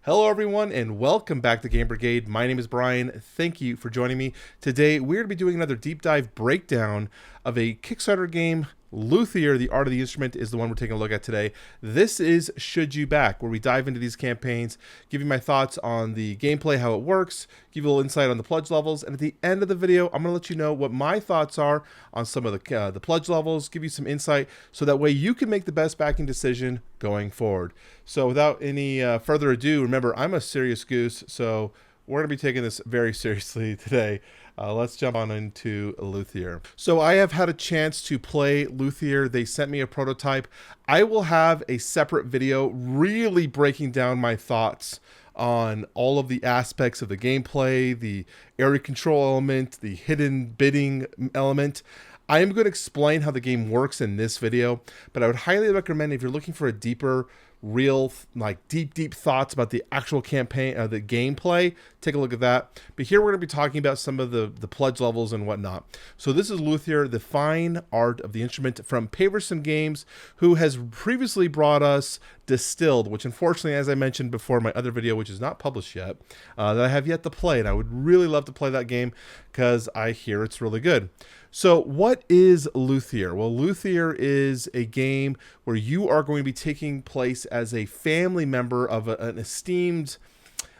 Hello everyone and welcome back to Game Brigade. My name is Brian. Thank you for joining me. Today we're going to be doing another deep dive breakdown of a Kickstarter game. Luthier, The Art of the Instrument is the one we're taking a look at today. This is Should You Back, where we dive into these campaigns, give you my thoughts on the gameplay, how it works, give you a little insight on the pledge levels, and at the end of the video, I'm going to let you know what my thoughts are on some of the pledge levels, give you some insight, so that way you can make the best backing decision going forward. So without any further ado, remember, I'm a serious goose, so we're going to be taking this very seriously today. Let's jump on into Luthier. So I have had a chance to play Luthier. They sent me a prototype. I will have a separate video really breaking down my thoughts on all of the aspects of the gameplay, the area control element, the hidden bidding element. I am going to explain how the game works in this video, but I would highly recommend if you're looking for a deeper, real, like deep thoughts about the actual campaign, the gameplay, take a look at that. But here we're going to be talking about some of the pledge levels and whatnot. So this is Luthier, the fine art of the instrument from Paverson Games, who has previously brought us Distilled, which unfortunately, as I mentioned before in my other video, which is not published yet, that I have yet to play, and I would really love to play that game because I hear it's really good. So what is Luthier? Well, Luthier is a game where you are going to be taking place as a family member of an esteemed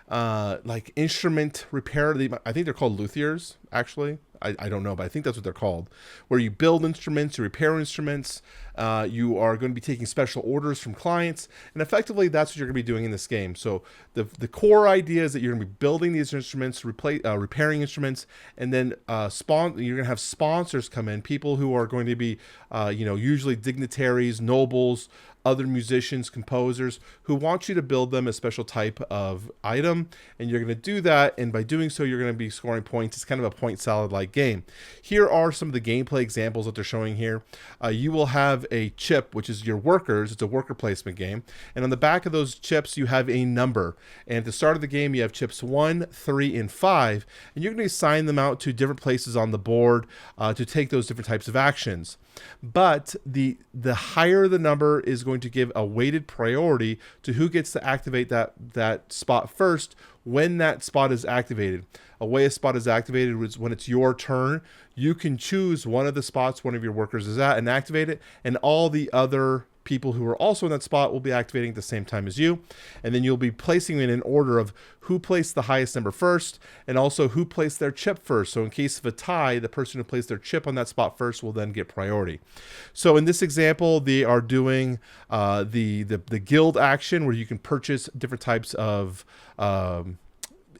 like instrument repair. I think they're called Luthiers, actually. I don't know, but I think that's what they're called. Where you build instruments, you repair instruments, you are going to be taking special orders from clients, and effectively that's what you're going to be doing in this game. So the core idea is that you're going to be building these instruments, repairing instruments, and then you're going to have sponsors come in, people who are going to be, usually dignitaries, nobles, other musicians, composers who want you to build them a special type of item, and you're going to do that, and by doing so you're going to be scoring points. It's kind of a point salad like game. Here are some of the gameplay examples that they're showing here. You will have a chip, which is your workers. It's a worker placement game, and on the back of those chips you have a number, and at the start of the game you have chips 1, 3, and 5, and you're going to assign them out to different places on the board to take those different types of actions. But the higher the number is going to give a weighted priority to who gets to activate that spot first when that spot is activated. A way a spot is activated is when it's your turn. You can choose one of the spots one of your workers is at and activate it, and all the other people who are also in that spot will be activating at the same time as you, and then you'll be placing them in an order of who placed the highest number first, and also who placed their chip first. So in case of a tie, the person who placed their chip on that spot first will then get priority. So in this example, they are doing the guild action, where you can purchase different types of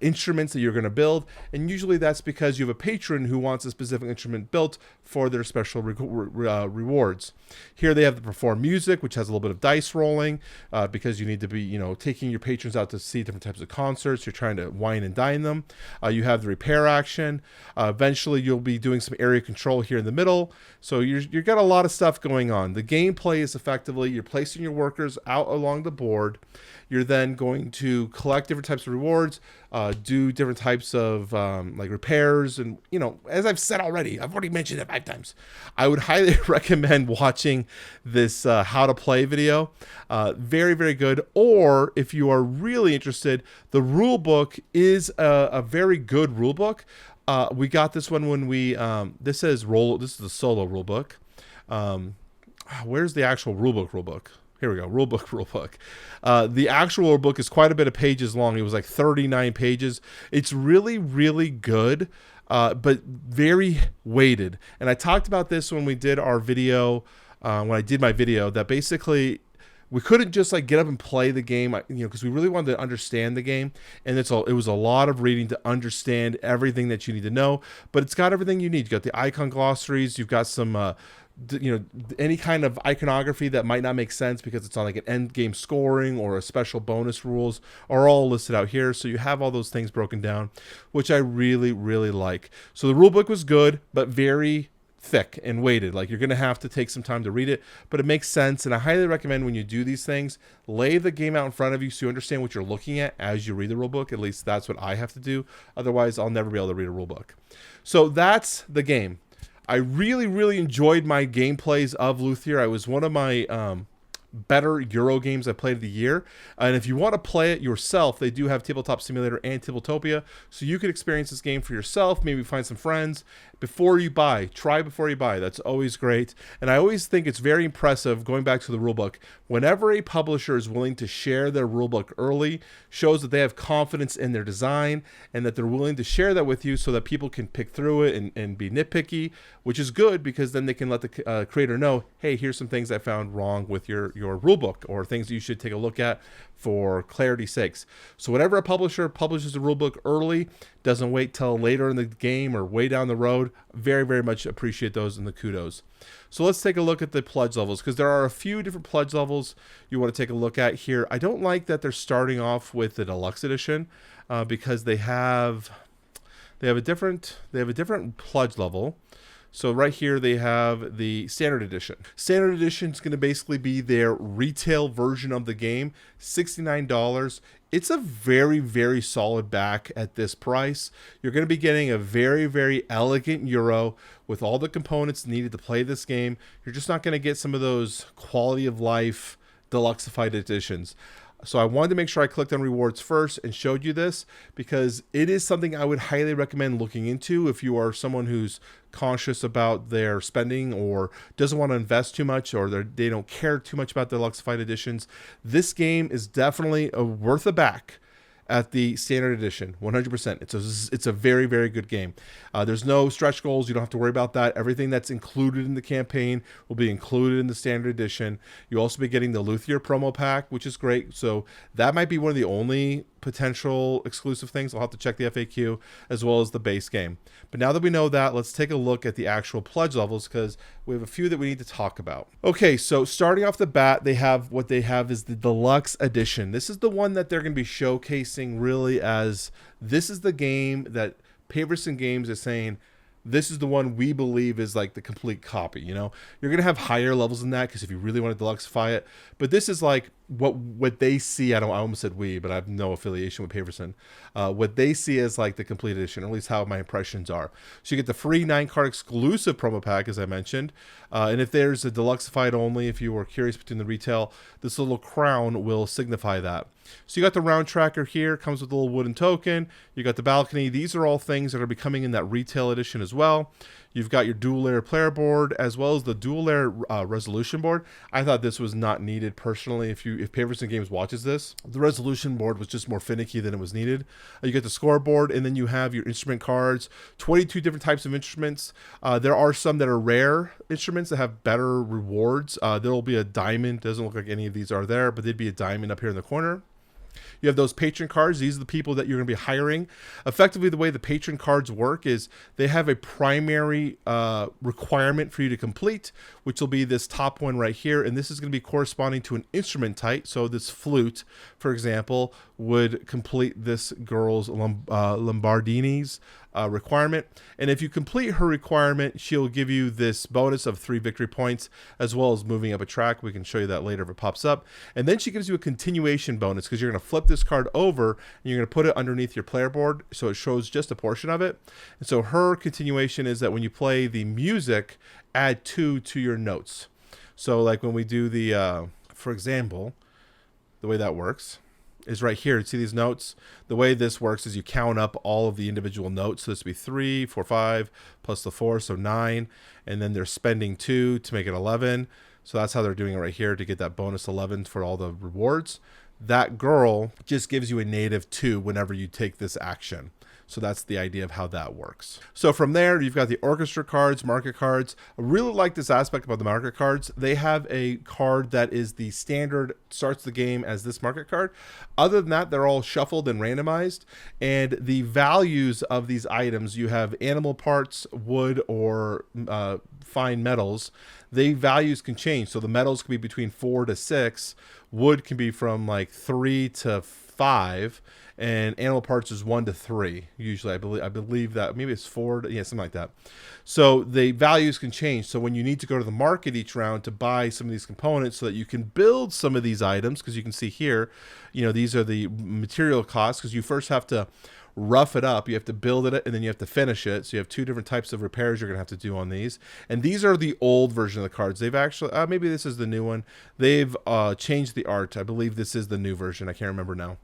instruments that you're going to build, and usually that's because you have a patron who wants a specific instrument built for their special rewards. Here they have the perform music, which has a little bit of dice rolling because you need to be taking your patrons out to see different types of concerts. You're trying to wine and dine them. You have the repair action. Eventually you'll be doing some area control here in the middle. So you've got a lot of stuff going on. The gameplay is effectively you're placing your workers out along the board. You're then going to collect different types of rewards, do different types of like repairs, and as I've said already, I've already mentioned it 5 times. I would highly recommend watching this how to play video. Very, very good. Or if you are really interested, the rule book is a very good rule book. We got this one when we this is the solo rule book. Where's the actual rule book? Here we go. Rulebook. The actual rulebook is quite a bit of pages long. It was like 39 pages. It's really, really good, but very weighted. And I talked about this when we did our video, when I did my video, that basically we couldn't just like get up and play the game, because we really wanted to understand the game. And it was a lot of reading to understand everything that you need to know. But it's got everything you need. You got the icon glossaries. You've got some any kind of iconography that might not make sense because it's on like an end game scoring or a special bonus rules are all listed out here. So you have all those things broken down, which I really, really like. So the rule book was good, but very thick and weighted. Like, you're going to have to take some time to read it, but it makes sense. And I highly recommend when you do these things, lay the game out in front of you so you understand what you're looking at as you read the rule book. At least that's what I have to do. Otherwise, I'll never be able to read a rule book. So that's the game. I really, really enjoyed my gameplays of Luthier. I was one of my better Euro games I played of the year. And if you want to play it yourself, they do have Tabletop Simulator and Tabletopia, so you can experience this game for yourself, maybe find some friends before you buy. Try before you buy. That's always great. And I always think it's very impressive, going back to the rulebook, whenever a publisher is willing to share their rulebook early, shows that they have confidence in their design and that they're willing to share that with you so that people can pick through it and be nitpicky, which is good because then they can let the creator know, hey, here's some things I found wrong with your rulebook, or things that you should take a look at for clarity's sakes. So whenever a publisher publishes a rulebook early, doesn't wait till later in the game or way down the road, very, very much appreciate those and the kudos. So let's take a look at the pledge levels, because there are a few different pledge levels you want to take a look at here. I don't like that they're starting off with the deluxe edition because they have a different pledge level. So right here they have the standard edition. Standard edition is going to basically be their retail version of the game, $69. It's a very, very solid back at this price. You're going to be getting a very, very elegant Euro with all the components needed to play this game. You're just not going to get some of those quality of life deluxeified editions. So I wanted to make sure I clicked on rewards first and showed you this, because it is something I would highly recommend looking into if you are someone who's conscious about their spending or doesn't want to invest too much, or they don't care too much about the deluxeified editions. This game is definitely worth a back at the standard edition, 100%. It's a very, very good game. There's no stretch goals. You don't have to worry about that. Everything that's included in the campaign will be included in the standard edition. You'll also be getting the Luthier promo pack, which is great. So that might be one of the only potential exclusive things. I'll have to check the FAQ, as well as the base game. But now that we know that, let's take a look at the actual pledge levels, because we have a few that we need to talk about. Okay, so starting off the bat, what they have is the deluxe edition. This is the one that they're going to be showcasing really as, this is the game that Paverson Games is saying, this is the one we believe is like the complete copy. You know, you're gonna have higher levels than that, because if you really want to deluxeify it, but this is like what they see. I almost said we, but I have no affiliation with Paverson. What they see as like the complete edition, or at least how my impressions are. So you get the free 9-card exclusive promo pack, as I mentioned, and if there's a deluxeified only, if you were curious between the retail, this little crown will signify that. So you got the round tracker here, comes with a little wooden token. You got the balcony. These are all things that are becoming in that retail edition as well. You've got your dual layer player board, as well as the dual layer resolution board. I thought this was not needed personally. If Paverson Games watches this, the resolution board was just more finicky than it was needed. You get the scoreboard, and then you have your instrument cards, 22 different types of instruments. There are some that are rare instruments that have better rewards. There will be a diamond. Doesn't look like any of these are there, but there'd be a diamond up here in the corner. You have those patron cards. These are the people that you're going to be hiring. Effectively, the way the patron cards work is they have a primary requirement for you to complete, which will be this top one right here. And this is going to be corresponding to an instrument type. So this flute, for example, would complete this girl's Lombardini's requirement. And if you complete her requirement, she'll give you this bonus of 3 victory points, as well as moving up a track. We can show you that later if it pops up. And then she gives you a continuation bonus, because you're going to flip this card over and you're going to put it underneath your player board, so it shows just a portion of it. And so her continuation is that when you play the music, add 2 to your notes. So like when we do the for example, the way that works is right here. See these notes? The way this works is you count up all of the individual notes. So this would be 3, 4, 5 plus the 4, so 9. And then they're spending 2 to make it 11. So that's how they're doing it right here to get that bonus 11 for all the rewards. That girl just gives you a native 2 whenever you take this action. So that's the idea of how that works. So from there, you've got the orchestra cards, market cards. I really like this aspect about the market cards. They have a card that is the standard, starts the game as this market card. Other than that, they're all shuffled and randomized. And the values of these items, you have animal parts, wood, or fine metals. The values can change. So the metals can be between 4 to 6. Wood can be from like 3 to 5. And animal parts is 1 to 3. Usually, I believe that maybe it's 4 to, yeah, something like that. So the values can change. So when you need to go to the market each round to buy some of these components so that you can build some of these items, because you can see here, You know, these are the material costs, because you first have to rough it up, you have to build it, and then you have to finish it. So you have two different types of repairs you're gonna have to do on these. And these are the old version of the cards. They've actually maybe this is the new one. They've changed the art. I believe this is the new version. I can't remember now.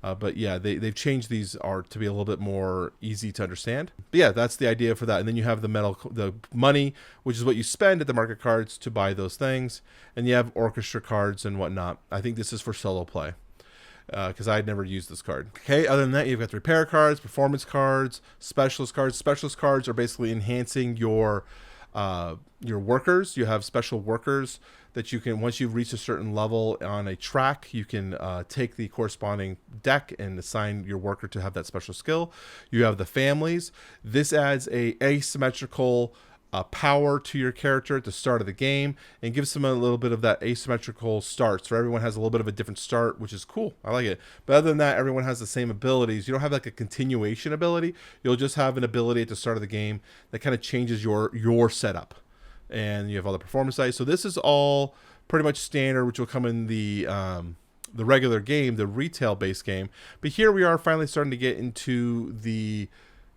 But yeah, they've changed these art to be a little bit more easy to understand. But yeah, that's the idea for that. And then you have the money, which is what you spend at the market cards to buy those things. And you have orchestra cards and whatnot. I think this is for solo play, because I had never used this card. Okay, other than that, you've got the repair cards, performance cards, specialist cards. Specialist cards are basically enhancing your workers. You have special workers that you can, once you've reached a certain level on a track, you can take the corresponding deck and assign your worker to have that special skill. You have the families. This adds a asymmetrical power to your character at the start of the game and gives them a little bit of that asymmetrical start. So everyone has a little bit of a different start, which is cool. I like it. But other than that, everyone has the same abilities. You don't have like a continuation ability. You'll just have an ability at the start of the game that kind of changes your setup. And you have all the performance dice. So this is all pretty much standard, which will come in the regular game, the retail base game. But here we are finally starting to get into the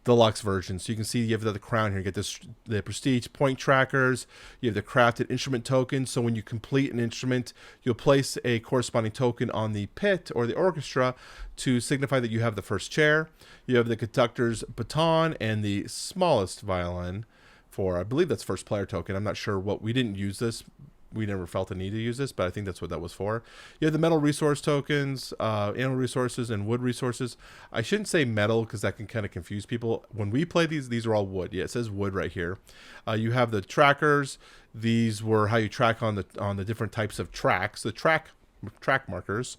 deluxe version. So you can see you have the crown here. You get the prestige point trackers. You have the crafted instrument tokens. So when you complete an instrument, you'll place a corresponding token on the pit or the orchestra to signify that you have the first chair. You have the conductor's baton and the smallest violin for, I believe that's first player token. I'm not sure what, we didn't use this. We never felt the need to use this, but I think that's what that was for. You have the metal resource tokens, animal resources, and wood resources. I shouldn't say metal because that can kind of confuse people. When we play these are all wood. Yeah, it says wood right here. You have the trackers. These were how you track on the different types of tracks. The track markers.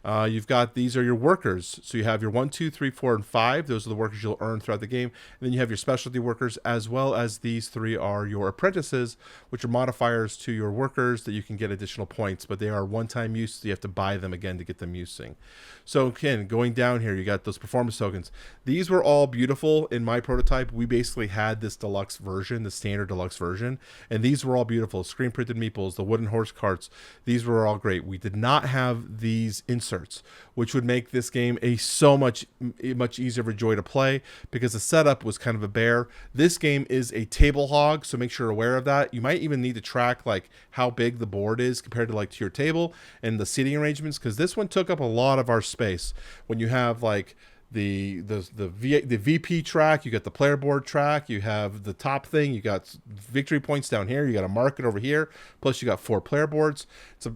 You've got, these are your workers. So you have your 1, 2, 3, 4, and 5. Those are the workers you'll earn throughout the game. And then you have your specialty workers, as well as these 3 are your apprentices, which are modifiers to your workers that you can get additional points, but they are one-time use, so you have to buy them again to get them using. So again, going down here, you got those performance tokens. These were all beautiful in my prototype. We basically had this deluxe version, the standard deluxe version, and these were all beautiful. Screen printed meeples, the wooden horse carts, these were all great. We did not have these inserts, which would make this game so much easier of a joy to play, because the setup was kind of a bear. This game is a table hog, so make sure you're aware of that. You might even need to track like how big the board is compared to like to your table and the seating arrangements, because this one took up a lot of our space. When you have like the VP track, you got the player board track, you have the top thing, you got victory points down here, you got a market over here, plus you got 4 player boards.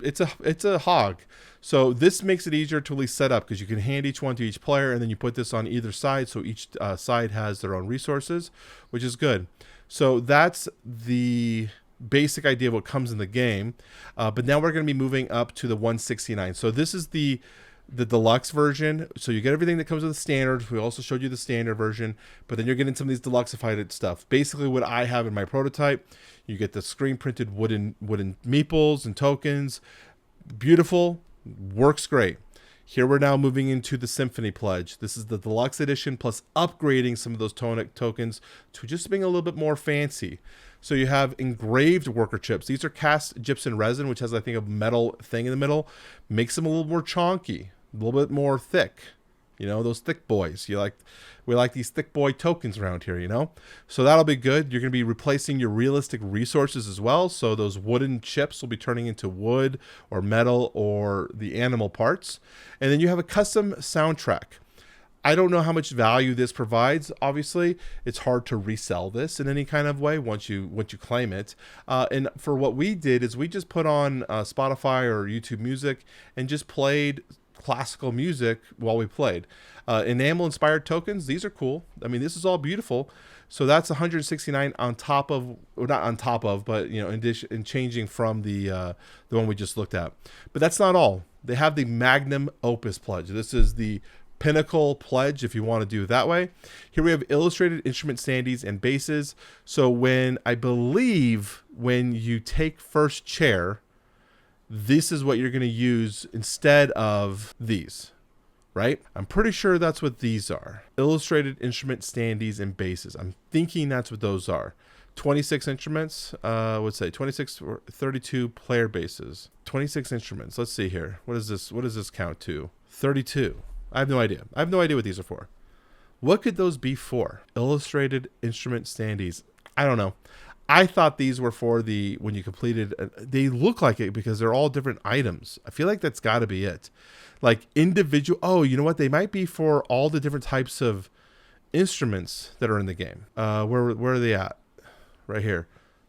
It's a hog. So this makes it easier to at least set up, because you can hand each one to each player, and then you put this on either side, so each side has their own resources, which is good. So that's the basic idea of what comes in the game. But now we're going to be moving up to the 169. So this is the deluxe version. So you get everything that comes with the standard. We also showed you the standard version, but then you're getting some of these deluxeified stuff. Basically what I have in my prototype, you get the screen printed wooden meeples and tokens. Beautiful, works great. Here we're now moving into the Symphony Pledge. This is the deluxe edition, plus upgrading some of those tokens to just being a little bit more fancy. So you have engraved worker chips. These are cast gypsum resin, which has, I think, a metal thing in the middle. Makes them a little more chonky, a little bit more thick. You know, those thick boys. We like these thick boy tokens around here, you know? So that'll be good. You're going to be replacing your realistic resources as well. So those wooden chips will be turning into wood or metal or the animal parts. And then you have a custom soundtrack. I don't know how much value this provides. Obviously, it's hard to resell this in any kind of way once you claim it. And for what we did is we just put on Spotify or YouTube Music and just played classical music while we played. Enamel inspired tokens, these are cool. I mean, this is all beautiful. So that's 169 on top of, or not on top of, but you know, in addition, in changing from the one we just looked at. But that's not all. They have the Magnum Opus Pledge. This is the Pinnacle Pledge, if you want to do it that way. Here we have illustrated instrument standees and basses. So when you take first chair, this is what you're going to use instead of these, right? I'm pretty sure that's what these are. Illustrated instrument standees and basses. I'm thinking that's what those are. 26 instruments, let's say 26 or 32 player bases. 26 instruments. Let's see here. What does this count to? 32. I have no idea. I have no idea what these are for. What could those be for? Illustrated instrument standees. I don't know. I thought these were for the when you completed. They look like it because they're all different items. I feel like that's got to be it. Like individual. Oh, you know what? They might be for all the different types of instruments that are in the game. Where are they at? Right here.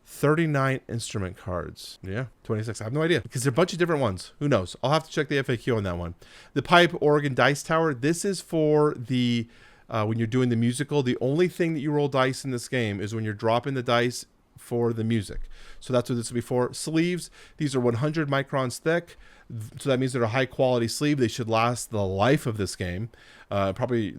39 instrument cards. Yeah, 26. I have no idea because there are a bunch of different ones. Who knows? I'll have to check the FAQ on that one. The pipe, organ, dice tower. This is for the when you're doing the musical. The only thing that you roll dice in this game is when you're dropping the dice for the music. So that's what this will be for. Sleeves. These are 100 microns thick. So that means they're a high quality sleeve. They should last the life of this game. Probably,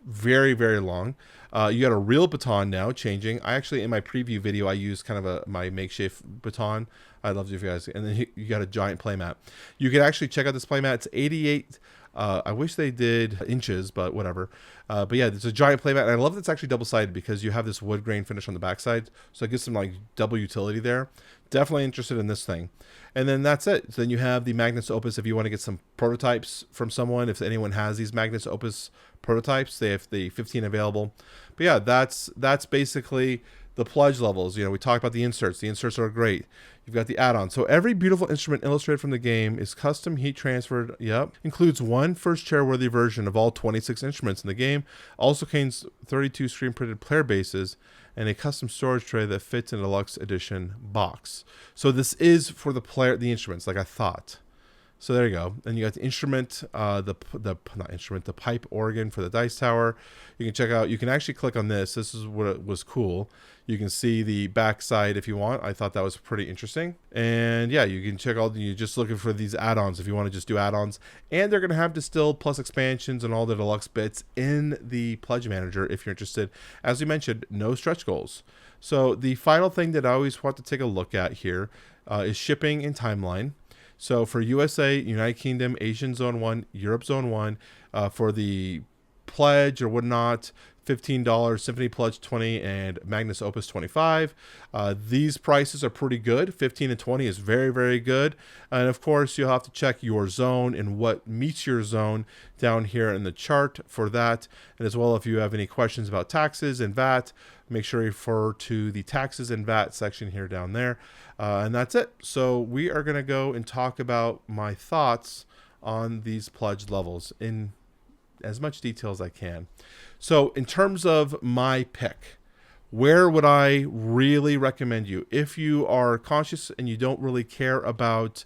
very, very long. You got a real baton now changing. I actually, in my preview video, I used kind of my makeshift baton. I'd love to if you guys, and then you got a giant playmat. You can actually check out this playmat. It's 88. I wish they did inches, but whatever. But yeah, it's a giant playmat. And I love that it's actually double-sided because you have this wood grain finish on the backside. So it gives some like double utility there. Definitely interested in this thing. And then that's it. So then you have the Magnus Opus if you want to get some prototypes from someone. If anyone has these Magnus Opus prototypes, they have the 15 available. But yeah, that's basically the pledge levels. We talked about the inserts. The inserts are great. You've got the add-ons. So every beautiful instrument illustrated from the game is custom heat transferred. Yep. Includes one first chair-worthy version of all 26 instruments in the game. Also contains 32 screen-printed player bases and a custom storage tray that fits in a deluxe edition box. So this is for the instruments, like I thought. So there you go. And you got the instrument, the pipe organ for the dice tower. You can check out, you can actually click on this. This is what was cool. You can see the backside if you want. I thought that was pretty interesting. And yeah, you can check out, you're just looking for these add-ons if you want to just do add-ons. And they're going to have distilled plus expansions and all the deluxe bits in the Pledge Manager if you're interested. As we mentioned, no stretch goals. So the final thing that I always want to take a look at here is shipping and timeline. So for USA, United Kingdom, Asian Zone 1, Europe Zone 1, for the Pledge or whatnot, $15, Symphony Pledge 20, and Magnus Opus 25. These prices are pretty good. 15 and 20 is very, very good. And of course, you'll have to check your zone and what meets your zone down here in the chart for that. And as well, if you have any questions about taxes and VAT, make sure you refer to the taxes and VAT section here down there. And that's it. So we are going to go and talk about my thoughts on these pledge levels in as much detail as I can. So in terms of my pick, where would I really recommend you? If you are conscious and you don't really care about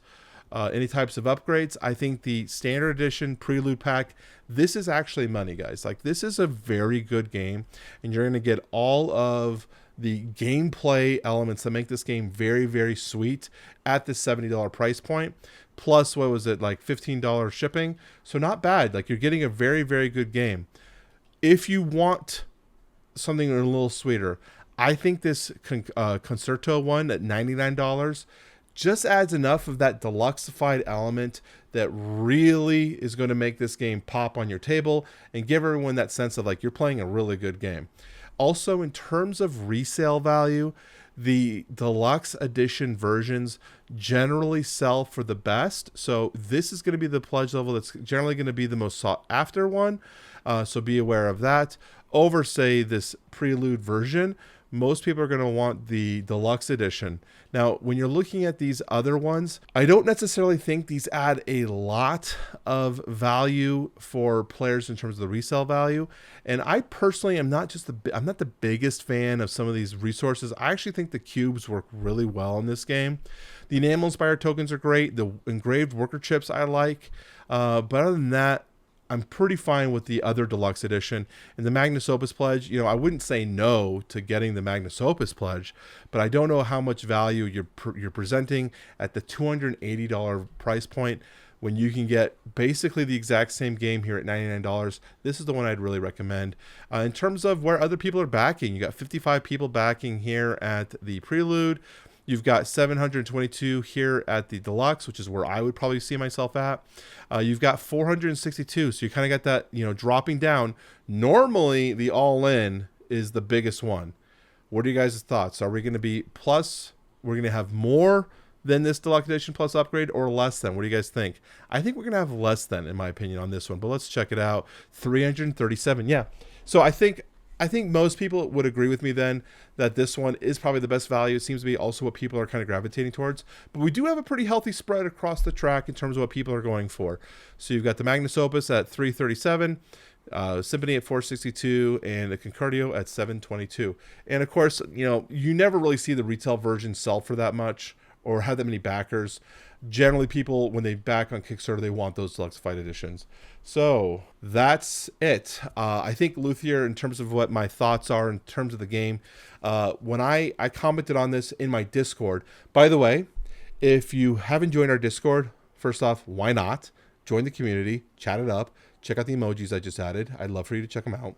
any types of upgrades, I think the standard edition prelude pack, this is actually money, guys. Like, this is a very good game, and you're going to get all of the gameplay elements that make this game very, very sweet at the $70 price point. Plus, what was it, like $15 shipping? So not bad. Like, you're getting a very, very good game. If you want something a little sweeter, I think this Concerto one at $99 just adds enough of that deluxeified element that really is going to make this game pop on your table and give everyone that sense of like you're playing a really good game. Also, in terms of resale value, the deluxe edition versions generally sell for the best. So this is going to be the pledge level that's generally going to be the most sought after one. So be aware of that. Over, say, this prelude version, most people are going to want the deluxe edition. Now, when you're looking at these other ones, I don't necessarily think these add a lot of value for players in terms of the resale value. And I personally am not I'm not the biggest fan of some of these resources. I actually think the cubes work really well in this game. The enamel inspired tokens are great. The engraved worker chips I like. But other than that, I'm pretty fine with the other deluxe edition. And the Magnus Opus pledge, I wouldn't say no to getting the Magnus Opus pledge, but I don't know how much value you're presenting at the $280 price point when you can get basically the exact same game here at $99. This is the one I'd really recommend. In terms of where other people are backing, you got 55 people backing here at the Prelude. You've got 722 here at the Deluxe, which is where I would probably see myself at. You've got 462, so you kind of got that, dropping down. Normally, the all-in is the biggest one. What are you guys' thoughts? Are we going to be plus? We're going to have more than this Deluxe Edition Plus upgrade, or less than? What do you guys think? I think we're going to have less than, in my opinion, on this one, but let's check it out. 337. Yeah. So I think most people would agree with me then that this one is probably the best value. It seems to be also what people are kind of gravitating towards. But we do have a pretty healthy spread across the track in terms of what people are going for. So you've got the Magnus Opus at 337, Symphony at 462, and the Concordio at 722. And of course, you never really see the retail version sell for that much or have that many backers. Generally, people, when they back on Kickstarter, they want those deluxe fight editions. So that's it. I think Luthier, in terms of what my thoughts are in terms of the game, when I commented on this in my Discord. By the way, if you haven't joined our Discord, first off, why not? Join the community, chat it up, check out the emojis I just added. I'd love for you to check them out.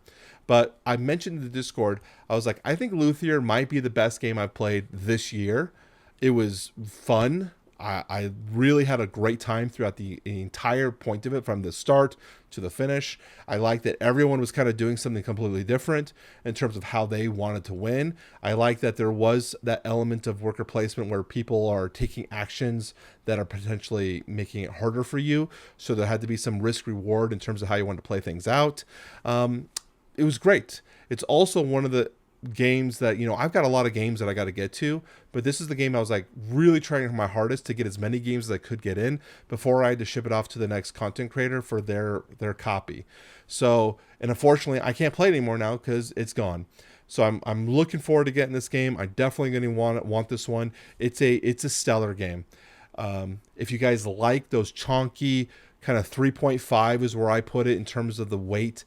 But I mentioned in the Discord, I was like, I think Luthier might be the best game I've played this year. It was fun. I really had a great time throughout the entire point of it, from the start to the finish. I like that everyone was kind of doing something completely different in terms of how they wanted to win. I like that there was that element of worker placement where people are taking actions that are potentially making it harder for you. So there had to be some risk reward in terms of how you want to play things out. It was great. It's also one of the games that, I've got a lot of games that I got to get to, but this is the game I was like really trying my hardest to get as many games as I could get in before I had to ship it off to the next content creator for their copy. So, and unfortunately I can't play it anymore now because it's gone. So I'm looking forward to getting this game. I'm definitely going to want this one. It's a stellar game. If you guys like those chonky kind of 3.5 is where I put it in terms of the weight,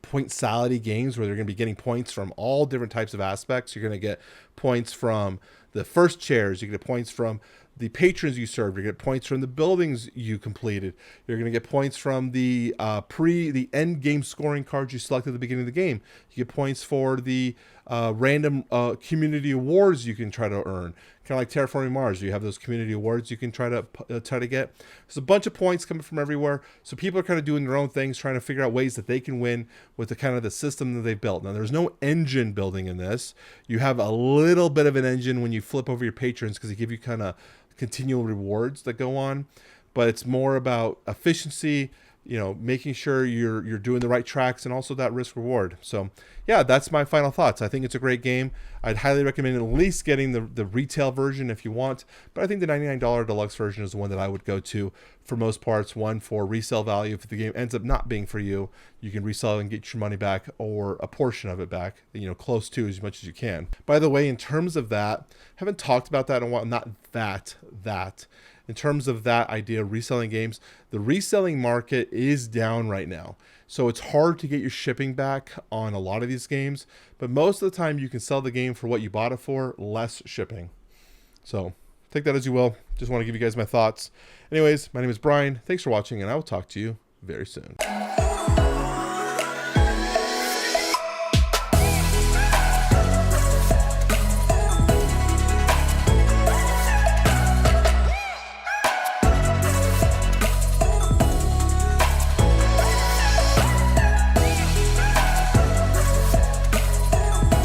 point salad games where they're going to be getting points from all different types of aspects. You're going to get points from the first chairs. You get points from the patrons you served. You get points from the buildings you completed. You're going to get points from the end game scoring cards you selected at the beginning of the game. You get points for the random community awards you can try to earn. Kind of like Terraforming Mars, you have those community awards you can try to get. There's a bunch of points coming from everywhere. So people are kind of doing their own things, trying to figure out ways that they can win with the kind of the system that they've built. Now, there's no engine building in this. You have a little bit of an engine when you flip over your patrons because they give you kind of continual rewards that go on, but it's more about efficiency, making sure you're doing the right tracks, and also that risk reward. So yeah, that's my final thoughts. I think it's a great game. I'd highly recommend at least getting the retail version if you want, but I think the $99 deluxe version is the one that I would go to for most parts. One, for resale value. If the game ends up not being for you, you can resell and get your money back, or a portion of it back, close to as much as you can. By the way, in terms of that, haven't talked about that in a while. Not that. In terms of that idea of reselling games, the reselling market is down right now. So it's hard to get your shipping back on a lot of these games, but most of the time you can sell the game for what you bought it for, less shipping. So take that as you will. Just want to give you guys my thoughts. Anyways, my name is Brian. Thanks for watching, and I will talk to you very soon.